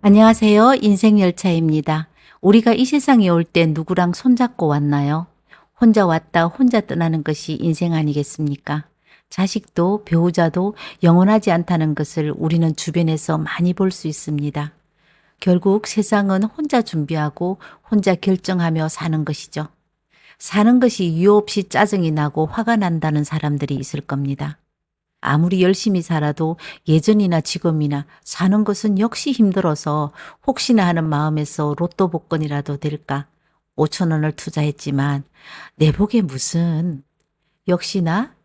안녕하세요. 인생열차입니다. 우리가 이 세상에 올 때 누구랑 손잡고 왔나요? 혼자 왔다 혼자 떠나는 것이 인생 아니겠습니까? 자식도 배우자도 영원하지 않다는 것을 우리는 주변에서 많이 볼 수 있습니다. 결국 세상은 혼자 준비하고 혼자 결정하며 사는 것이죠. 사는 것이 이유 없이 짜증이 나고 화가 난다는 사람들이 있을 겁니다. 아무리 열심히 살아도 예전이나 지금이나 사는 것은 역시 힘들어서 혹시나 하는 마음에서 로또 복권이라도 될까 5천 원을 투자했지만 내 복에 무슨 역시나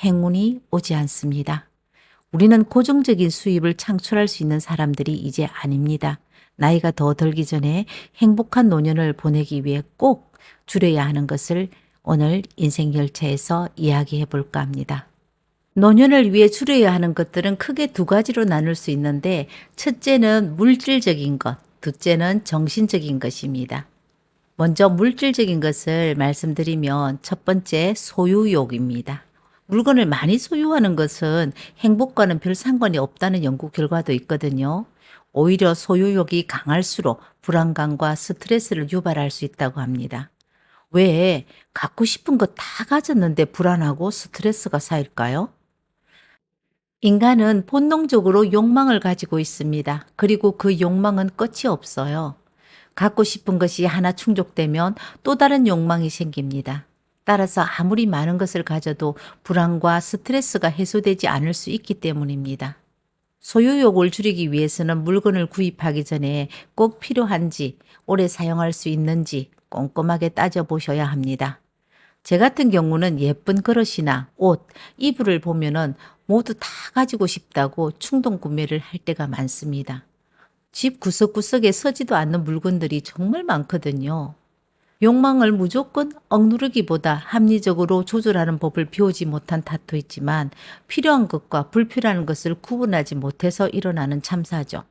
행운이 오지 않습니다. 우리는 고정적인 수입을 창출할 수 있는 사람들이 이제 아닙니다. 나이가 더 들기 전에 행복한 노년을 보내기 위해 꼭 줄여야 하는 것을 오늘 인생열차에서 이야기해 볼까 합니다. 노년을 위해 줄여야 하는 것들은 크게 두 가지로 나눌 수 있는데 첫째는 물질적인 것, 둘째는 정신적인 것입니다. 먼저 물질적인 것을 말씀드리면 첫 번째 소유욕입니다. 물건을 많이 소유하는 것은 행복과는 별 상관이 없다는 연구 결과도 있거든요. 오히려 소유욕이 강할수록 불안감과 스트레스를 유발할 수 있다고 합니다. 왜 갖고 싶은 거 다 가졌는데 불안하고 스트레스가 쌓일까요? 인간은 본능적으로 욕망을 가지고 있습니다. 그리고 그 욕망은 끝이 없어요. 갖고 싶은 것이 하나 충족되면 또 다른 욕망이 생깁니다. 따라서 아무리 많은 것을 가져도 불안과 스트레스가 해소되지 않을 수 있기 때문입니다. 소유욕을 줄이기 위해서는 물건을 구입하기 전에 꼭 필요한지, 오래 사용할 수 있는지 꼼꼼하게 따져보셔야 합니다. 제 같은 경우는 예쁜 그릇이나 옷, 이불을 보면은 모두 다 가지고 싶다고 충동 구매를 할 때가 많습니다. 집 구석구석에 서지도 않는 물건들이 정말 많거든요. 욕망을 무조건 억누르기보다 합리적으로 조절하는 법을 배우지 못한 탓도 있지만 필요한 것과 불필요한 것을 구분하지 못해서 일어나는 참사죠.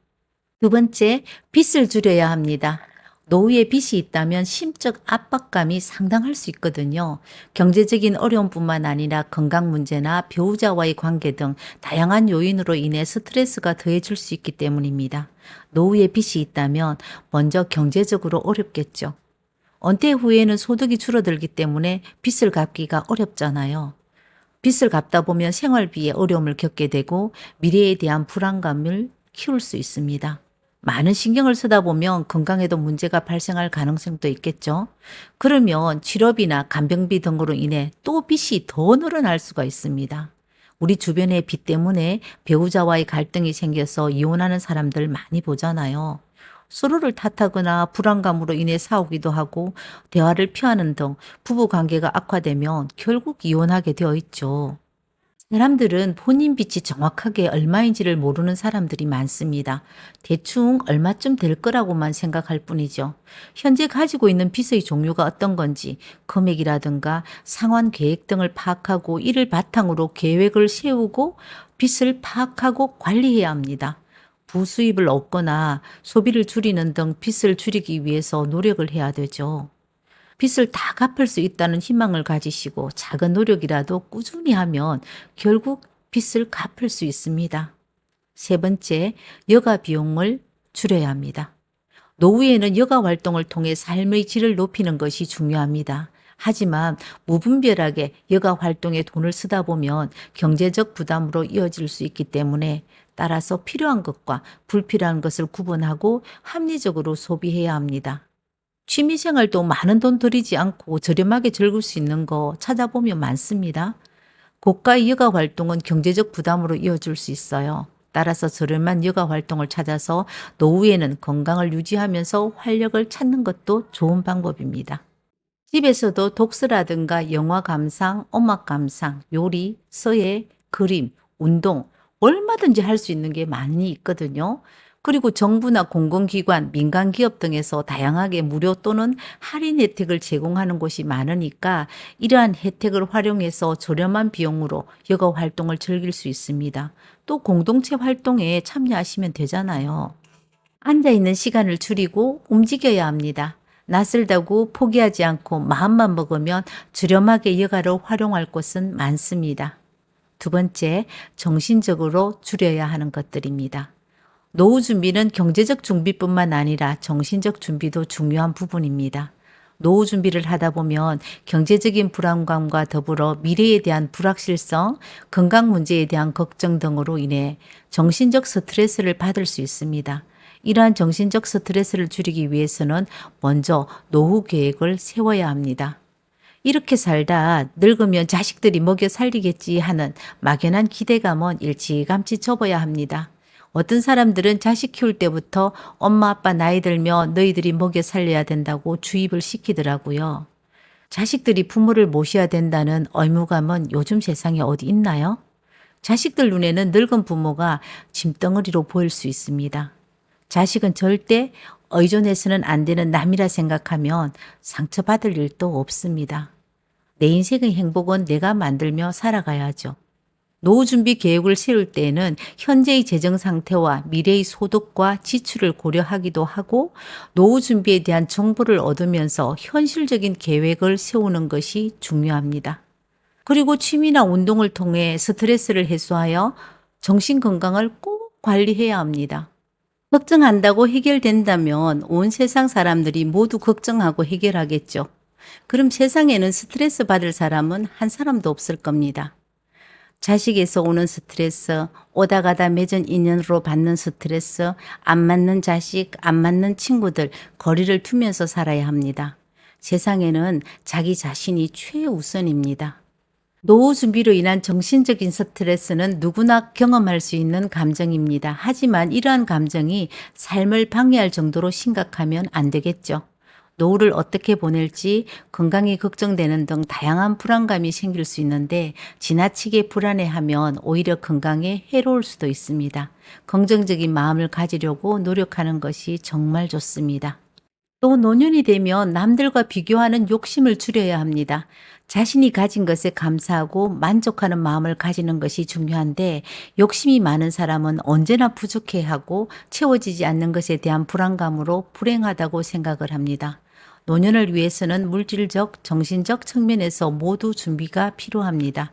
두 번째, 빚을 줄여야 합니다. 노후에 빚이 있다면 심적 압박감이 상당할 수 있거든요. 경제적인 어려움뿐만 아니라 건강 문제나 배우자와의 관계 등 다양한 요인으로 인해 스트레스가 더해질 수 있기 때문입니다. 노후에 빚이 있다면 먼저 경제적으로 어렵겠죠. 은퇴 후에는 소득이 줄어들기 때문에 빚을 갚기가 어렵잖아요. 빚을 갚다 보면 생활비에 어려움을 겪게 되고 미래에 대한 불안감을 키울 수 있습니다. 많은 신경을 쓰다 보면 건강에도 문제가 발생할 가능성도 있겠죠. 그러면 치료비나 간병비 등으로 인해 또 빚이 더 늘어날 수가 있습니다. 우리 주변의 빚 때문에 배우자와의 갈등이 생겨서 이혼하는 사람들 많이 보잖아요. 서로를 탓하거나 불안감으로 인해 싸우기도 하고 대화를 피하는 등 부부 관계가 악화되면 결국 이혼하게 되어 있죠. 사람들은 본인 빚이 정확하게 얼마인지를 모르는 사람들이 많습니다. 대충 얼마쯤 될 거라고만 생각할 뿐이죠. 현재 가지고 있는 빚의 종류가 어떤 건지 금액이라든가 상환 계획 등을 파악하고 이를 바탕으로 계획을 세우고 빚을 파악하고 관리해야 합니다. 부수입을 얻거나 소비를 줄이는 등 빚을 줄이기 위해서 노력을 해야 되죠. 빚을 다 갚을 수 있다는 희망을 가지시고 작은 노력이라도 꾸준히 하면 결국 빚을 갚을 수 있습니다. 세 번째, 여가 비용을 줄여야 합니다. 노후에는 여가 활동을 통해 삶의 질을 높이는 것이 중요합니다. 하지만 무분별하게 여가 활동에 돈을 쓰다 보면 경제적 부담으로 이어질 수 있기 때문에 따라서 필요한 것과 불필요한 것을 구분하고 합리적으로 소비해야 합니다. 취미생활도 많은 돈 들이지 않고 저렴하게 즐길 수 있는 거 찾아보면 많습니다. 고가의 여가 활동은 경제적 부담으로 이어질 수 있어요. 따라서 저렴한 여가 활동을 찾아서 노후에는 건강을 유지하면서 활력을 찾는 것도 좋은 방법입니다. 집에서도 독서라든가 영화 감상, 음악 감상, 요리, 서예, 그림, 운동, 얼마든지 할 수 있는 게 많이 있거든요. 그리고 정부나 공공기관, 민간기업 등에서 다양하게 무료 또는 할인 혜택을 제공하는 곳이 많으니까 이러한 혜택을 활용해서 저렴한 비용으로 여가 활동을 즐길 수 있습니다. 또 공동체 활동에 참여하시면 되잖아요. 앉아 있는 시간을 줄이고 움직여야 합니다. 낯설다고 포기하지 않고 마음만 먹으면 저렴하게 여가를 활용할 곳은 많습니다. 두 번째, 정신적으로 줄여야 하는 것들입니다. 노후 준비는 경제적 준비뿐만 아니라 정신적 준비도 중요한 부분입니다. 노후 준비를 하다 보면 경제적인 불안감과 더불어 미래에 대한 불확실성, 건강 문제에 대한 걱정 등으로 인해 정신적 스트레스를 받을 수 있습니다. 이러한 정신적 스트레스를 줄이기 위해서는 먼저 노후 계획을 세워야 합니다. 이렇게 살다 늙으면 자식들이 먹여 살리겠지 하는 막연한 기대감은 일찌감치 접어야 합니다. 어떤 사람들은 자식 키울 때부터 엄마 아빠 나이 들면 너희들이 먹여 살려야 된다고 주입을 시키더라고요. 자식들이 부모를 모셔야 된다는 의무감은 요즘 세상에 어디 있나요? 자식들 눈에는 늙은 부모가 짐덩어리로 보일 수 있습니다. 자식은 절대 의존해서는 안 되는 남이라 생각하면 상처받을 일도 없습니다. 내 인생의 행복은 내가 만들며 살아가야죠. 노후 준비 계획을 세울 때에는 현재의 재정 상태와 미래의 소득과 지출을 고려하기도 하고 노후 준비에 대한 정보를 얻으면서 현실적인 계획을 세우는 것이 중요합니다. 그리고 취미나 운동을 통해 스트레스를 해소하여 정신 건강을 꼭 관리해야 합니다. 걱정한다고 해결된다면 온 세상 사람들이 모두 걱정하고 해결하겠죠. 그럼 세상에는 스트레스 받을 사람은 한 사람도 없을 겁니다. 자식에서 오는 스트레스, 오다 가다 맺은 인연으로 받는 스트레스, 안 맞는 자식, 안 맞는 친구들, 거리를 두면서 살아야 합니다. 세상에는 자기 자신이 최우선입니다. 노후 준비로 인한 정신적인 스트레스는 누구나 경험할 수 있는 감정입니다. 하지만 이러한 감정이 삶을 방해할 정도로 심각하면 안 되겠죠. 노후를 어떻게 보낼지 건강이 걱정되는 등 다양한 불안감이 생길 수 있는데 지나치게 불안해하면 오히려 건강에 해로울 수도 있습니다. 긍정적인 마음을 가지려고 노력하는 것이 정말 좋습니다. 또 노년이 되면 남들과 비교하는 욕심을 줄여야 합니다. 자신이 가진 것에 감사하고 만족하는 마음을 가지는 것이 중요한데 욕심이 많은 사람은 언제나 부족해하고 채워지지 않는 것에 대한 불안감으로 불행하다고 생각을 합니다. 노년을 위해서는 물질적, 정신적 측면에서 모두 준비가 필요합니다.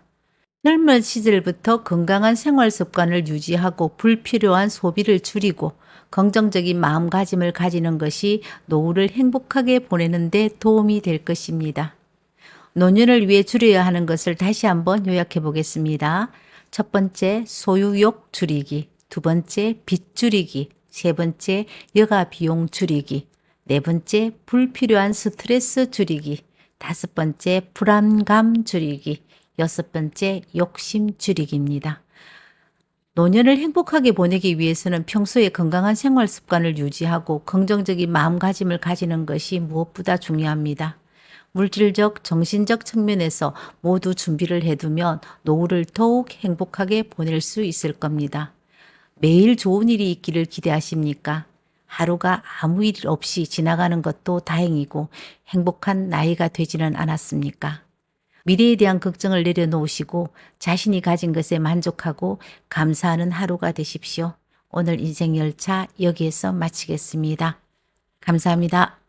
젊은 시절부터 건강한 생활 습관을 유지하고 불필요한 소비를 줄이고 긍정적인 마음가짐을 가지는 것이 노후를 행복하게 보내는 데 도움이 될 것입니다. 노년을 위해 줄여야 하는 것을 다시 한번 요약해 보겠습니다. 첫 번째, 소유욕 줄이기. 두 번째, 빚 줄이기. 세 번째, 여가 비용 줄이기. 네 번째, 불필요한 스트레스 줄이기. 다섯 번째, 불안감 줄이기. 여섯 번째, 욕심 줄이기입니다. 노년을 행복하게 보내기 위해서는 평소에 건강한 생활 습관을 유지하고 긍정적인 마음가짐을 가지는 것이 무엇보다 중요합니다. 물질적, 정신적 측면에서 모두 준비를 해두면 노후를 더욱 행복하게 보낼 수 있을 겁니다. 매일 좋은 일이 있기를 기대하십니까? 하루가 아무 일 없이 지나가는 것도 다행이고 행복한 나이가 되지는 않았습니까? 미래에 대한 걱정을 내려놓으시고 자신이 가진 것에 만족하고 감사하는 하루가 되십시오. 오늘 인생 열차 여기에서 마치겠습니다. 감사합니다.